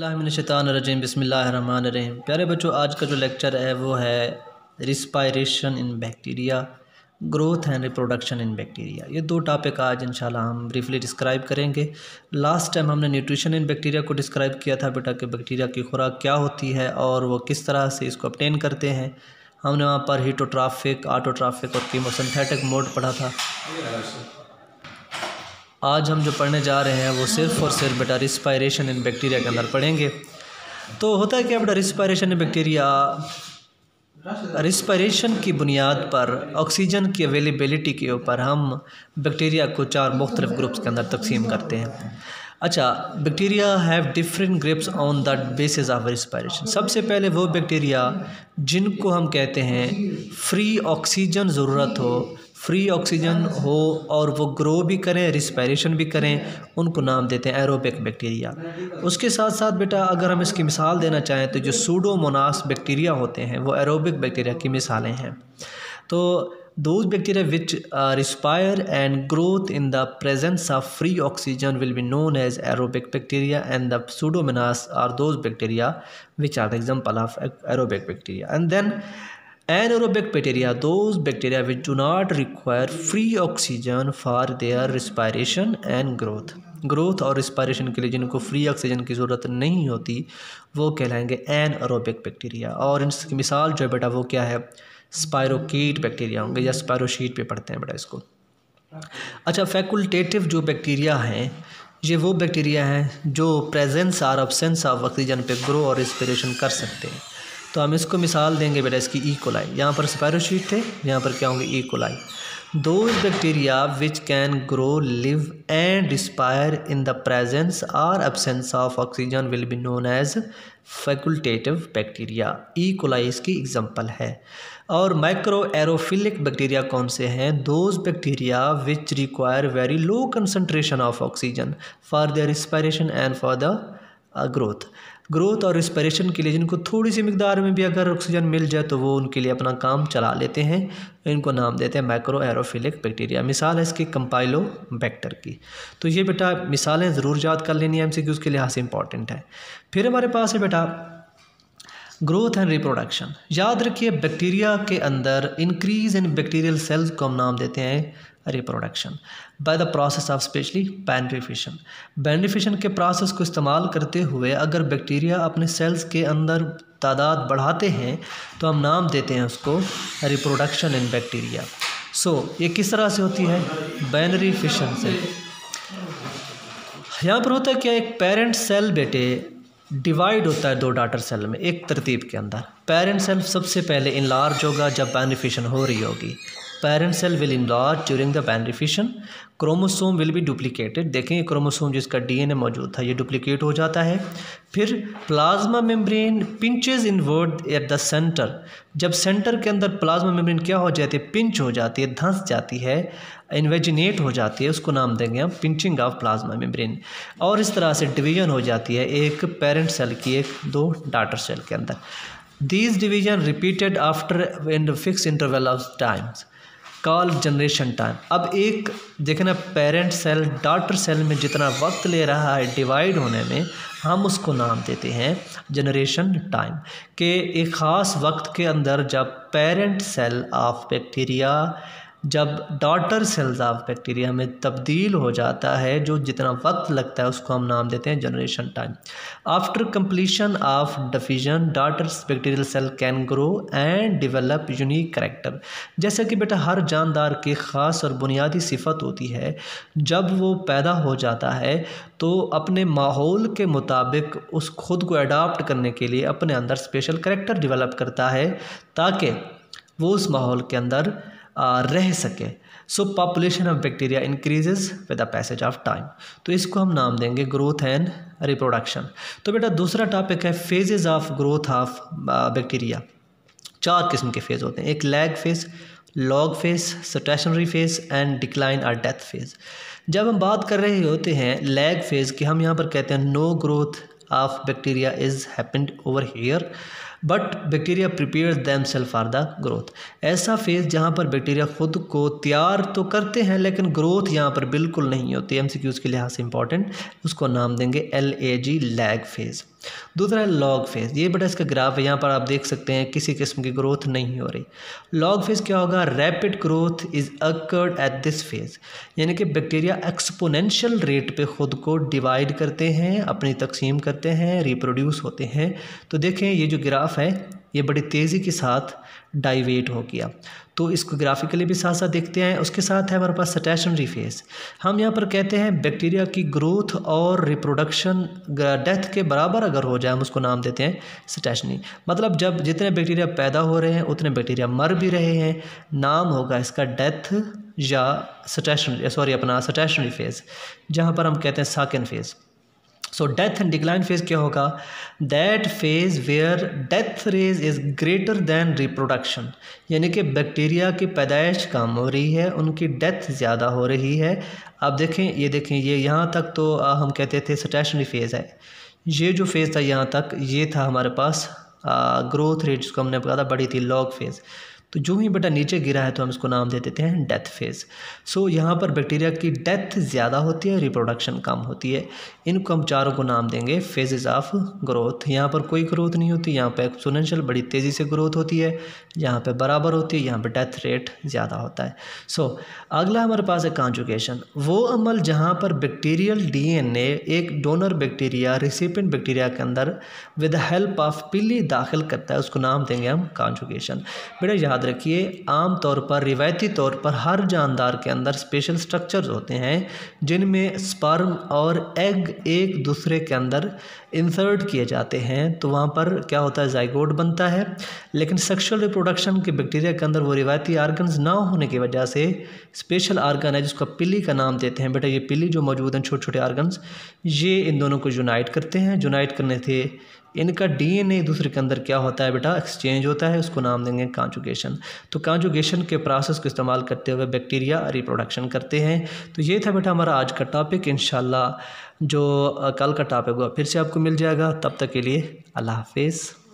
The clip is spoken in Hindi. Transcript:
औज़ुबिल्लाहिमिनश्शैतानिर्रजीम बिस्मिल्लाहिर्रहमानिर्रहीम। प्यारे बच्चों, आज का जो लेक्चर है वो है respiration in bacteria, growth and reproduction in bacteria. ये दो टॉपिक आज इंशाल्लाह हम ब्रीफली डिस्क्राइब करेंगे। लास्ट टाइम हमने न्यूट्रिशन इन बैक्टीरिया को डिस्क्राइब किया था बेटा कि बैक्टीरिया की खुराक क्या होती है और वो किस तरह से इसको ऑब्टेन करते हैं। हमने वहाँ पर हीटोट्राफिक, ऑटोट्राफिक और कीमोसिंथेटिक मोड पढ़ा था। आज हम जो पढ़ने जा रहे हैं वो सिर्फ़ और सिर्फ बेटा रिस्पायरेशन इन बैक्टीरिया के अंदर पढ़ेंगे। तो होता है क्या बेटा, रिस्पायरेशन इन बैक्टीरिया, रिस्पायरेशन की बुनियाद पर ऑक्सीजन की अवेलेबिलिटी के ऊपर हम बैक्टीरिया को चार मुख्तलिफ ग्रुप्स के अंदर तकसीम करते हैं। अच्छा, bacteria have different groups on the basis of respiration. सबसे पहले वो बैक्टीरिया जिनको हम कहते हैं फ्री ऑक्सीजन ज़रूरत हो, फ्री ऑक्सीजन हो और वो ग्रो भी करें, रिस्पायरेशन भी करें, उनको नाम देते हैं एरोबिक बैक्टीरिया। उसके साथ साथ बेटा अगर हम इसकी मिसाल देना चाहें तो जो सूडोमोनास बैक्टीरिया होते हैं वो एरोबिक बैक्टीरिया की मिसालें हैं। तो those bacteria which respire and growth in the presence of free oxygen will be known as aerobic bacteria, and the pseudomonas are those bacteria which are the example of aerobic bacteria. And then anaerobic bacteria, those bacteria which do not require free oxygen for their respiration and growth और रिस्पायरेशन के लिए जिनको फ्री ऑक्सीजन की ज़रूरत नहीं होती वो कहलाएंगे एनएरोबिक बैक्टीरिया। और इनकी मिसाल जो है बेटा वो क्या है, स्पायरोकीट बैक्टीरिया होंगे, या स्पायरोशीट पे पढ़ते हैं बेटा इसको। अच्छा, फैकुल्टेटिव जो बैक्टीरिया हैं ये वो बैक्टीरिया हैं जो प्रेजेंस और एब्सेंस ऑफ ऑक्सीजन पे ग्रो और रिस्पिरेशन कर सकते हैं। तो हम इसको मिसाल देंगे बेटा इसकी ई कोलाई। यहाँ पर स्पायरोशीट थे, यहाँ पर क्या होंगे E coli. Those bacteria which can grow, live and respire in the presence or absence of oxygen will be known as facultative bacteria. E. coli इसकी एग्जाम्पल है। और माइक्रो एरोफिलिक बैक्टीरिया कौन से हैं? Those bacteria which require very low concentration of oxygen for their respiration and for the growth और रिस्पायरेशन के लिए जिनको थोड़ी सी मिकदार में भी अगर ऑक्सीजन मिल जाए तो वो उनके लिए अपना काम चला लेते हैं। इनको नाम देते हैं माइक्रो एरोफिलिक बैक्टीरिया। मिसाल है इसकी कंपाइलोबैक्टर की। तो ये बेटा मिसालें ज़रूर याद कर लेनी है, एमसीक्यूज़ के लिहाज से इंपॉर्टेंट है। फिर हमारे पास है बेटा ग्रोथ एंड रिप्रोडक्शन। याद रखिए बैक्टीरिया के अंदर इंक्रीज इन बैक्टीरियल सेल्स को हम नाम देते हैं reproduction by the process of specially binary fission. Binary fission के प्रोसेस को इस्तेमाल करते हुए अगर बैक्टीरिया अपने सेल्स के अंदर तादाद बढ़ाते हैं तो हम नाम देते हैं उसको रिप्रोडक्शन इन बैक्टीरिया। ये किस तरह से होती है? बाइनरी फिशन से। यहाँ पर होता है क्या, एक पेरेंट सेल बेटे डिवाइड होता है दो डॉटर सेल में एक तरतीब के अंदर। पेरेंट सेल सबसे पहले इनलार्ज होगा जब बेनिफिशन हो रही होगी। Parent cell will enlarge during the binary fission. Chromosome will be duplicated. देखें ये क्रोमोसोम जिसका डीएनए मौजूद था ये डुप्लीकेट हो जाता है। फिर plasma membrane pinches inward at the centre. जब सेंटर के अंदर प्लाज्मा मेम्ब्रेन क्या हो जाती है, पिंच हो जाती है, धंस जाती है, इन्वेजिनेट हो जाती है, उसको नाम देंगे हम पिंचिंग ऑफ प्लाज्मा मेम्ब्रेन। और इस तरह से डिवीजन हो जाती है एक पेरेंट सेल की एक दो डॉटर सेल के अंदर। These division repeated after in fix interval of times call generation time. अब एक देखना पेरेंट सेल डॉटर सेल में जितना वक्त ले रहा है डिवाइड होने में हम उसको नाम देते हैं जनरेशन टाइम। के एक ख़ास वक्त के अंदर जब पेरेंट सेल ऑफ बैक्टीरिया जब डॉटर सेल्स ऑफ बैक्टीरिया में तब्दील हो जाता है, जो जितना वक्त लगता है उसको हम नाम देते हैं generation time. After completion of division daughter bacterial cell can grow and develop unique character. जैसे कि बेटा हर जानदार की ख़ास और बुनियादी सिफत होती है, जब वो पैदा हो जाता है तो अपने माहौल के मुताबिक उस खुद को अडाप्ट करने के लिए अपने अंदर स्पेशल कैरेक्टर डेवलप करता है ताकि वो उस माहौल के अंदर रह सके। Population of bacteria increases with the passage of time. तो इसको हम नाम देंगे ग्रोथ एंड रिप्रोडक्शन। तो बेटा दूसरा टॉपिक है phases of growth of bacteria. चार किस्म के फेज होते हैं, एक lag phase, log phase, stationary phase and decline और डेथ फेज। जब हम बात कर रहे होते हैं लैग फेज की, हम यहाँ पर कहते हैं no growth of bacteria is happened over here. But bacteria prepare themselves for the growth. ऐसा फेज़ जहाँ पर बैक्टीरिया खुद को तैयार तो करते हैं लेकिन ग्रोथ यहाँ पर बिल्कुल नहीं होती। MCQs के लिहाज से इंपॉर्टेंट, उसको नाम देंगे LAG, लैग फेज़। दूसरा है लॉग फेज़। ये बेटा इसका ग्राफ है, यहाँ पर आप देख सकते हैं किसी किस्म की ग्रोथ नहीं हो रही। लॉग फेज़ क्या होगा? Rapid growth is occurred at this phase, यानी कि बैक्टीरिया एक्सपोनेंशियल रेट पे खुद को डिवाइड करते हैं, अपनी तकसीम करते हैं, रिप्रोड्यूस होते हैं। तो देखें ये जो ग्राफ है ये बड़ी तेज़ी के साथ डाइवेट हो गया। तो इसको ग्राफिकली भी साथ साथ देखते हैं। उसके साथ है हमारे पास स्टेशनरी फेज़। हम यहाँ पर कहते हैं बैक्टीरिया की ग्रोथ और रिप्रोडक्शन डेथ के बराबर अगर हो जाए, हम उसको नाम देते हैं स्टेशनरी। मतलब जब जितने बैक्टीरिया पैदा हो रहे हैं उतने बैक्टीरिया मर भी रहे हैं, नाम होगा इसका डेथ या स्टेशनरी फेज़, जहाँ पर हम कहते हैं second phase. So death and decline phase क्या होगा? That phase where death rate is greater than reproduction, यानी कि बैक्टीरिया की पैदाइश कम हो रही है, उनकी डेथ ज़्यादा हो रही है। अब देखें ये यहाँ तक तो हम कहते थे स्टेशनरी फेज़ है। ये जो फेज़ था यहाँ तक ये था हमारे पास ग्रोथ रेट, जिसको हमने कहा था बड़ी थी, लॉग फेज़। तो जो ही बेटा नीचे गिरा है तो हम इसको नाम दे देते हैं डेथ फेज़। सो यहाँ पर बैक्टीरिया की डेथ ज़्यादा होती है, रिप्रोडक्शन कम होती है। इनको हम चारों को नाम देंगे फेजेस ऑफ ग्रोथ। यहाँ पर कोई ग्रोथ नहीं होती, यहाँ पर एक्सपोनेंशियल बड़ी तेज़ी से ग्रोथ होती है, यहाँ पे बराबर होती है, यहाँ पे डेथ रेट ज़्यादा होता है। सो अगला हमारे पास है कॉन्जुगेशन। वो अमल जहाँ पर बैक्टीरियल DNA एक डोनर बैक्टीरिया रिसिपिएंट बैक्टीरिया के अंदर विद द हेल्प ऑफ पिली दाखिल करता है, उसको नाम देंगे हम कॉन्जुगेशन। बेटा याद रखिए, आम तौर पर रिवायती तौर पर हर जानदार के अंदर स्पेशल स्ट्रक्चर्स होते हैं जिनमें स्पर्म और एग एक दूसरे के अंदर इंसर्ट किए जाते हैं। तो वहाँ पर क्या होता है? जाइगोट बनता है। लेकिन सेक्सुअल रिप्रोडक्शन के बैक्टीरिया के अंदर वो रिवायती आर्गन्स ना होने की वजह से स्पेशल आर्गन है जिसको पिली का नाम देते हैं। बेटा ये पिली जो मौजूद हैं, छोटे छोटे आर्गन्स, ये इन दोनों को यूनाइट करते हैं। यूनाइट करने से इनका DNA एक दूसरे के अंदर क्या होता है बेटा? एक्सचेंज होता है, उसको नाम देंगे कॉन्जुगेशन। तो कॉन्जुगेशन के प्रोसेस को इस्तेमाल करते हुए बैक्टीरिया रिप्रोडक्शन करते हैं। तो ये था बेटा हमारा आज का टॉपिक। इंशाल्लाह जो कल का टॉपिक होगा फिर से आपको मिल जाएगा। तब तक के लिए अल्लाह हाफिज़।